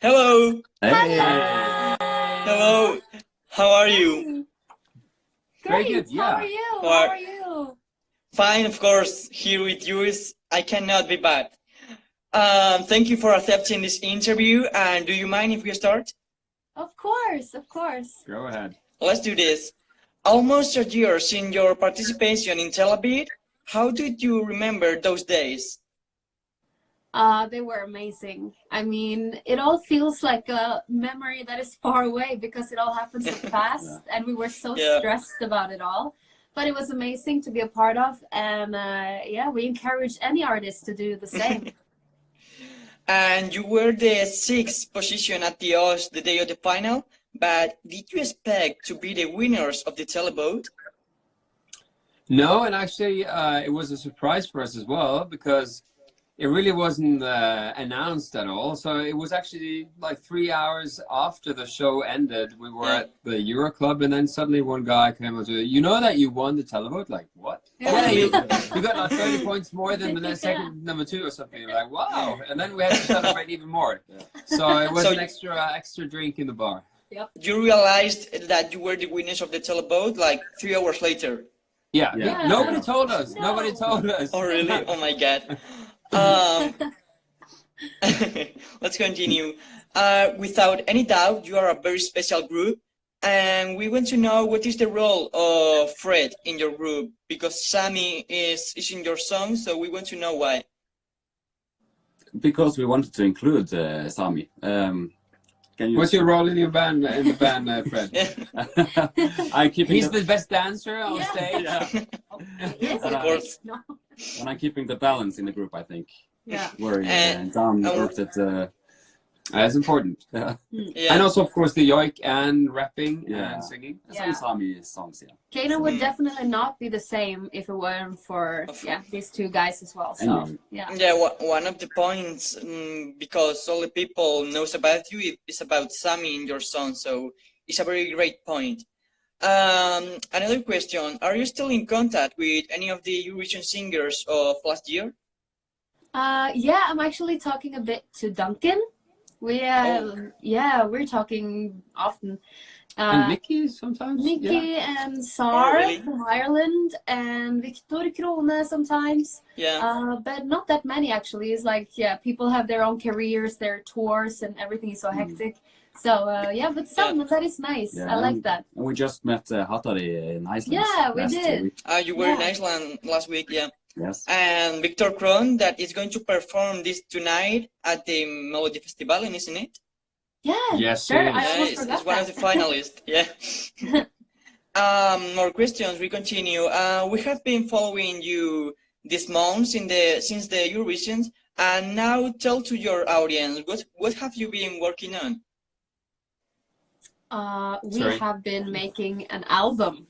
Hello. Hey. Hello. How are you? Very Great. good, How yeah. are you? How How are- are you? Fine, of course. Here with you is I cannot be bad. Thank you for accepting this interview. And do you mind if we start? Of course, of course. Go ahead. Let's do this. Almost a year since your participation in Tel Aviv. How did you remember those days? They were amazing. I mean, it all feels like a memory that is far away because it all happened so fast and we were so Yeah. stressed about it all. But it was amazing to be a part of, and yeah, we encourage any artist to do the same. And you were the sixth position at the Oz the day of the final. But did you expect to be the winners of the televote? No, and actually, it was a surprise for us as well because it really wasn't announced at all. So it was actually like 3 hours after the show ended. We were at the Euro Club, and then suddenly one guy came up to me, "You know that you won the televote?" Like, what? Yeah. You got like 30 points more than the second number 2 or something. You're like, wow! And then we had to celebrate even more. So it was So- an extra drink in the bar. You realized that you were the winners of the televote like 3 hours later. Yeah. Yeah. Nobody told us. No. Nobody told us. Oh, really? Oh, my God. Let's continue. Without any doubt, you are a very special group. And we want to know what is the role of Fred in your group, because Sammy is in your song, so we want to know why. Because we wanted to include Sami. Can you? What's your role in your band, Fred? I'm keeping He's the, the best dancer on Yeah. stage. Yes, Of course. No. and I'm keeping the balance in the group. I think. Yeah. Where And- Dan worked at. That's important. Yeah. And also, of course, the yoik and rapping Yeah. and singing. Some Sami songs, yeah. Keiino would Mm. definitely not be the same if it weren't for these two guys as well. So Anyway. yeah. Yeah, one of the points, because all the people knows about you, is about Sammy in your song, so it's a very great point. Another question, are you still in contact with any of the Eurovision singers of last year? Yeah, I'm actually talking a bit to Duncan. We're talking often. And Nikki sometimes. Nikki and Sar really? from Ireland, and Victor Krone sometimes. Yeah. But not that many actually. It's like, yeah, people have their own careers, their tours, and everything is so hectic. So yeah, but some that is nice. Yeah, I like that. And we just met Hatari in Iceland. Yeah, we last did. week. You were in Yeah. Iceland last week, yeah. Yes. And Victor Kron, that is going to perform this tonight at the Melodi Festival, isn't it? Yeah, Yes, sure. it is. I Yeah, almost it's forgot one of that. the finalists, yeah. More questions, we continue. We have been following you this month since the Eurovision, and now tell to your audience, what have you been working on? We Sorry. have been making an album,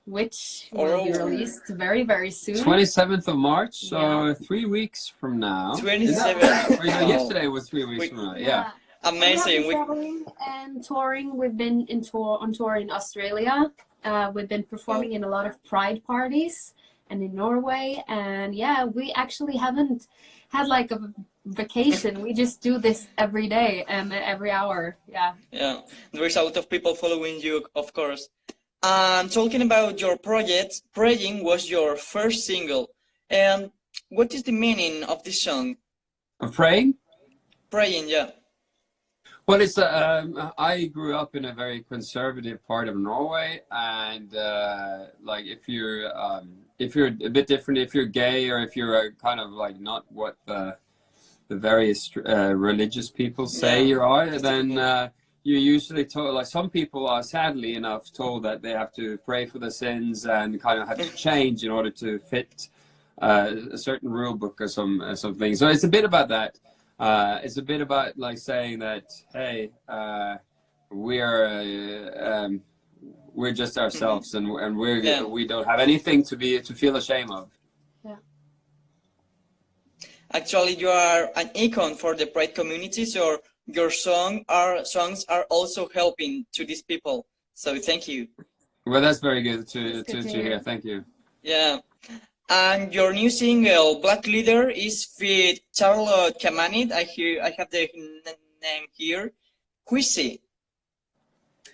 which will be released very, very soon. 27th of March, so Yeah. 3 weeks from now. 27. Or, no, yesterday was 3 weeks from now. Yeah. Amazing. We have been traveling and touring. We've been on tour in Australia. We've been performing in a lot of Pride parties and in Norway. And yeah, we actually haven't had like a vacation. We just do this every day and every hour. Yeah. Yeah, there's a lot of people following you, of course. Talking about your project, Praying was your first single. And what is the meaning of this song? Of praying? Praying, yeah. Well, it's I grew up in a very conservative part of Norway, and like if you're a bit different, if you're gay or if you're kind of like not what the various religious people say Yeah. you are, then you're usually told, like some people are sadly enough told that they have to pray for their sins and kind of have to change in order to fit a certain rule book or something. So it's a bit about that. It's a bit about like saying that, hey, we're just ourselves, and we don't have anything to feel ashamed of. Actually, you are an icon for the Pride community, so your songs are also helping to these people. So thank you. Well, that's very good to to hear. hear. Thank you. Yeah. And your new single, Black Leader, is with Charlotte Kamanit. I have the name here. Chrissy.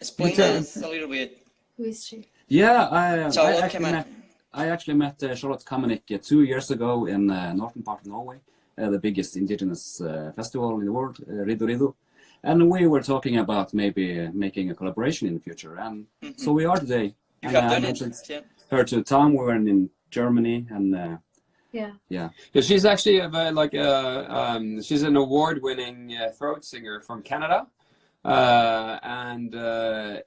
Explain tell- us a little bit. Who is she? Yeah, Charlotte Kaman. I actually met Charlotte Kamenik 2 years ago in northern part of Norway, the biggest indigenous festival in the world, Riddu Riddu. And we were talking about maybe making a collaboration in the future. And so we are today. You And have I done mentioned it. her to Tom. We were in Germany, and Yeah. yeah. Yeah, she's actually she's an award-winning throat singer from Canada, and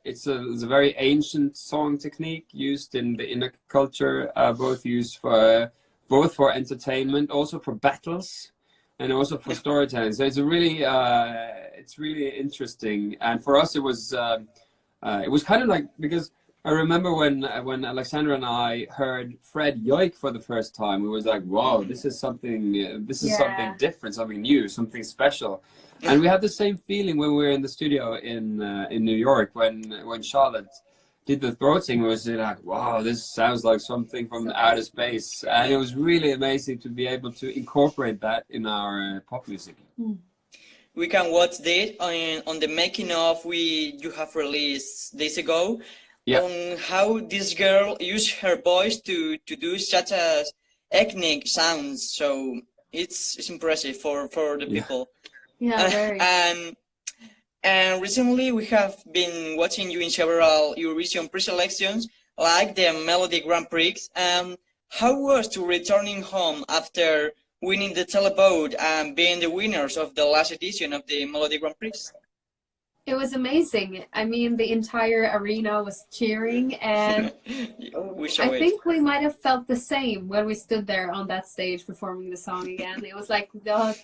it's a very ancient song technique used in the Inuk culture, both for entertainment, also for battles, and also for storytelling. So it's really interesting. And for us, it was kind of like, because I remember when Alexandra and I heard Fred yoik for the first time, we was like, wow, this is something something different, something new, something special. And we had the same feeling when we were in the studio in New York when Charlotte did the throat singing. We was like, wow, this sounds like something from outer space. And it was really amazing to be able to incorporate that in our pop music. We can watch this on the making of you have released days ago. Yeah. On how this girl used her voice to do such as ethnic sounds. So it's impressive for the people. Yeah, very. And recently we have been watching you in several Eurovision pre-selections, like the Melodi Grand Prix. How was to returning home after winning the televote and being the winners of the last edition of the Melodi Grand Prix? It was amazing. I mean, the entire arena was cheering, and I think we might have felt the same when we stood there on that stage performing the song again. It was like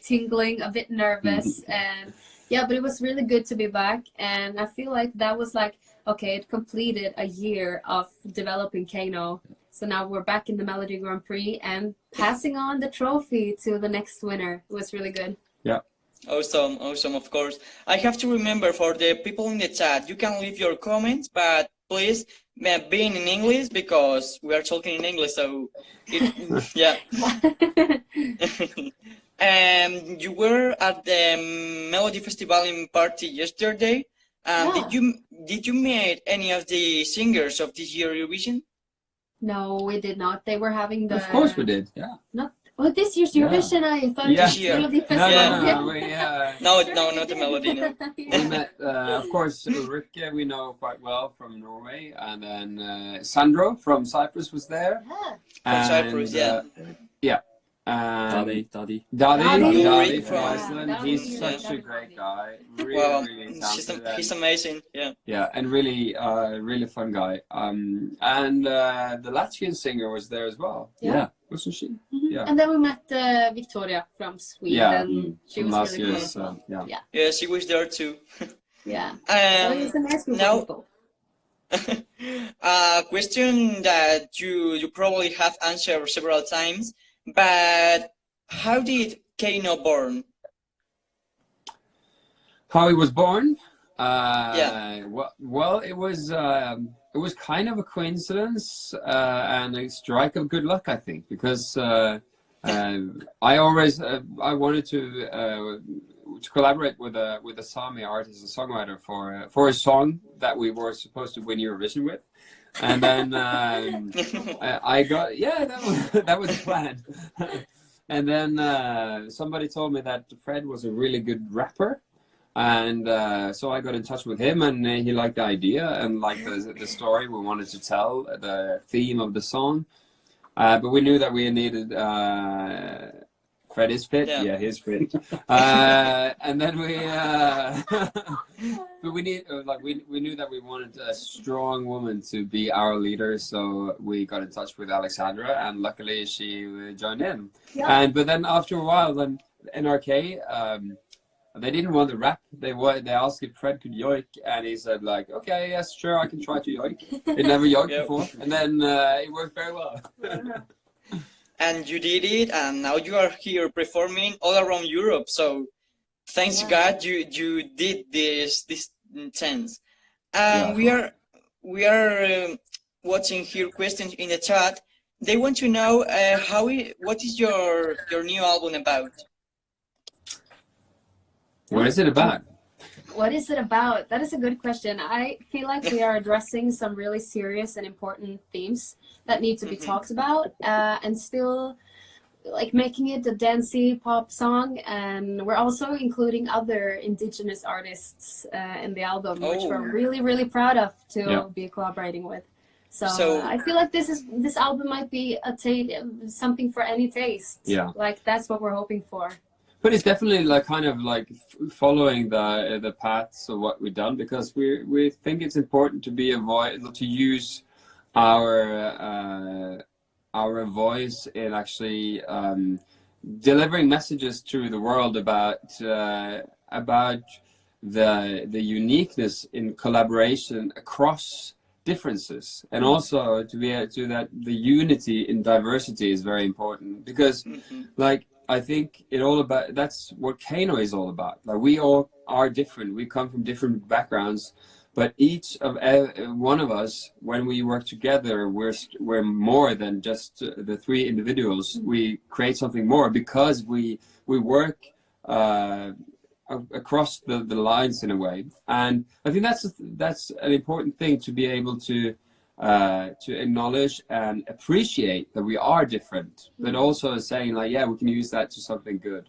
tingling, a bit nervous, and yeah, but it was really good to be back. And I feel like that was like, okay, it completed a year of developing Keiino. So now we're back in the Melodi Grand Prix and passing on the trophy to the next winner. It was really good. Yeah. Awesome, of course. I have to remember for the people in the chat, you can leave your comments, but please be in English because we are talking in English, so yeah. You were at the Melody Festival in party yesterday. Yeah. Did you meet any of the singers of this year Eurovision? No, we did not. They were having the... Of course we did, yeah. Well, this year's Eurovision, I thought it was Melody Festival. No, not the Melody. No. We met, of course, Ulrike, we know quite well from Norway, and then Sandro from Cyprus was there. From Cyprus, yeah. Yeah. Daddy. Dadi from Yeah. Iceland. Dadi, He's yeah, such a Dadi. great guy. Really, Well, really talented. he's amazing. Yeah. Yeah, and really fun guy. And the Latvian singer was there as well. Yeah. Wasn't she? Mhm. Yeah. And then we met Victoria from Sweden. Yeah, She from was last really year's, cool. yeah. Yeah, she was there too. Yeah. So it was a nice group now- of people. A question that you probably have answered several times, but how did Keiino born? How he was born? Yeah. Well, it was kind of a coincidence and a strike of good luck, I think, because I always I wanted to collaborate with a Sami artist and songwriter for a song that we were supposed to win Eurovision with, and then I got that was the plan. And then somebody told me that Fred was a really good rapper, and so I got in touch with him, and he liked the idea and liked the story we wanted to tell, the theme of the song. But we knew that we needed Fred is fit, yeah, he's fit. And then but we knew that we wanted a strong woman to be our leader, so we got in touch with Alexandra, and luckily she joined in. Yeah. But then after a while, then NRK, they didn't want to rap. They asked if Fred could yoik, and he said like, okay, yes, sure, I can try to yoik. He never yoked before, and then it worked very well. And you did it, and now you are here performing all around Europe. So thanks God you did this chance. We are watching here questions in the chat. They want to know what is your new album about? What is it about? What is it about? That is a good question. I feel like we are addressing some really serious and important themes that need to be talked about, and still like making it a dancey pop song. And we're also including other indigenous artists in the album, which we're really, really proud of to be collaborating with. So I feel like this album might be something for any taste. Yeah. Like that's what we're hoping for. But it's definitely like kind of like following the paths of what we've done, because we think it's important to to use our voice in actually delivering messages to the world about the uniqueness in collaboration across differences, and also to be that the unity in diversity is very important, because like I think that's what Keiino is all about. Like we all are different. We come from different backgrounds, but each of one of us, when we work together, we're more than just the three individuals. We create something more because we work across the lines in a way. And I think that's an important thing, to be able to acknowledge and appreciate that we are different, but also saying like, yeah, we can use that to something good.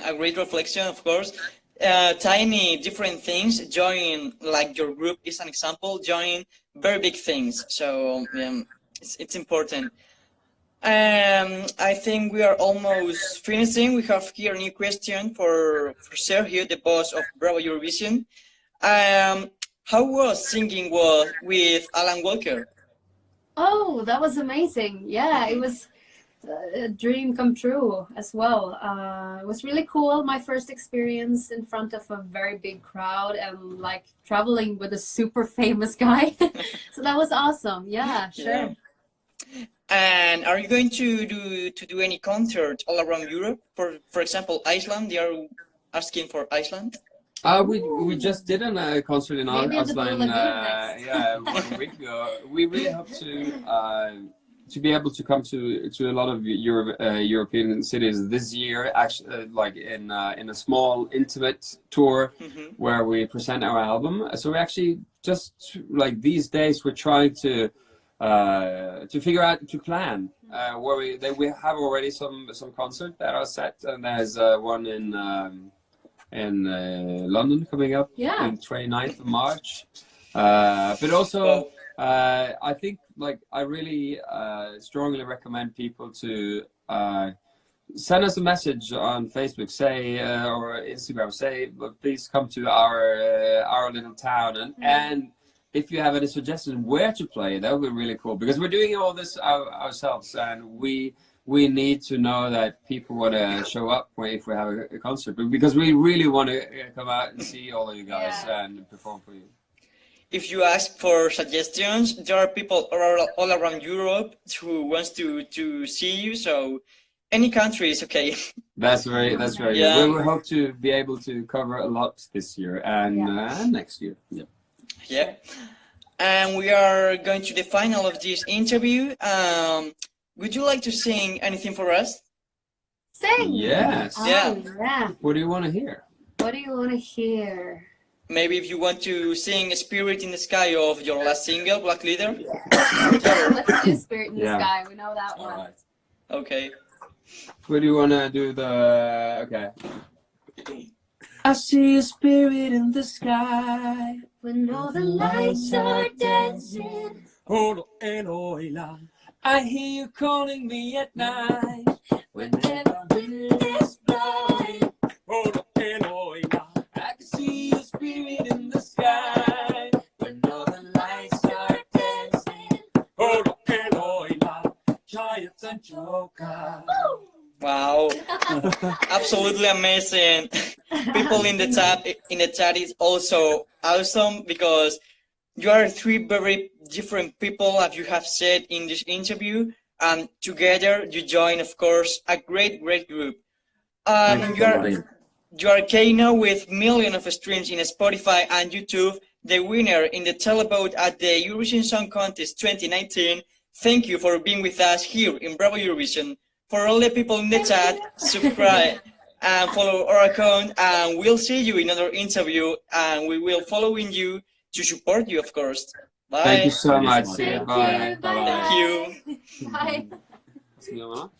A great reflection, of course. Tiny different things, joining, like your group is an example, joining very big things. So it's important. I think we are almost finishing. We have here a new question for Sergio, the boss of Bravo Eurovision. How was singing with Alan Walker? Oh, that was amazing. Yeah, it was a dream come true as well. It was really cool. My first experience in front of a very big crowd and like traveling with a super famous guy. So that was awesome. Yeah, sure. Yeah. And are you going to do any concert all around Europe? For example, Iceland. They are asking for Iceland. We just did a concert in Iceland 1 week ago. We really hope to be able to come to a lot of European cities this year, actually, like in a small intimate tour where we present our album. So we actually just like these days we're trying to figure out, to plan where we have already some concerts that are set, and there's one in London coming up on 29th of March. But also I think like I really strongly recommend people to send us a message on Facebook, say or Instagram, say please come to our little town, and if you have any suggestions where to play, that would be really cool, because we're doing all this ourselves, and we need to know that people want to show up if we have a concert, but because we really want to come out and see all of you guys and perform for you. If you ask for suggestions, there are people all around Europe who wants to see you, so any country is okay. That's very good. We hope to be able to cover a lot this year and next year. Yeah. And we are going to the final of this interview. Would you like to sing anything for us? Sing? Yes. Yeah. What do you want to hear? What do you want to hear? Maybe if you want to sing Spirit in the Sky of your last single, Black Leader? Let's do Spirit in the Sky. We know that one. Right. Okay. What do you want to do okay. I see a spirit in the sky when all the lights are dancing. I hear you calling me at night Whenever wind is blowing. I can see a spirit in the sky when all the lights are dancing. Giants and jokers. Wow. Absolutely amazing. People in the chat is also awesome, because you are three very different people, as you have said in this interview, and together you join, of course, a great group. You are Keiino with millions of streams in Spotify and YouTube, the winner in the televote at the Eurovision Song Contest 2019. Thank you for being with us here in Bravo Eurovision. For all the people in the chat, subscribe and follow our account, and we'll see you in another interview, and we will following you to support you, of course. Bye. Thank you so Thank you so much. much. See you. Thank Bye. you. Bye. Thank you. Bye. See you, Mama.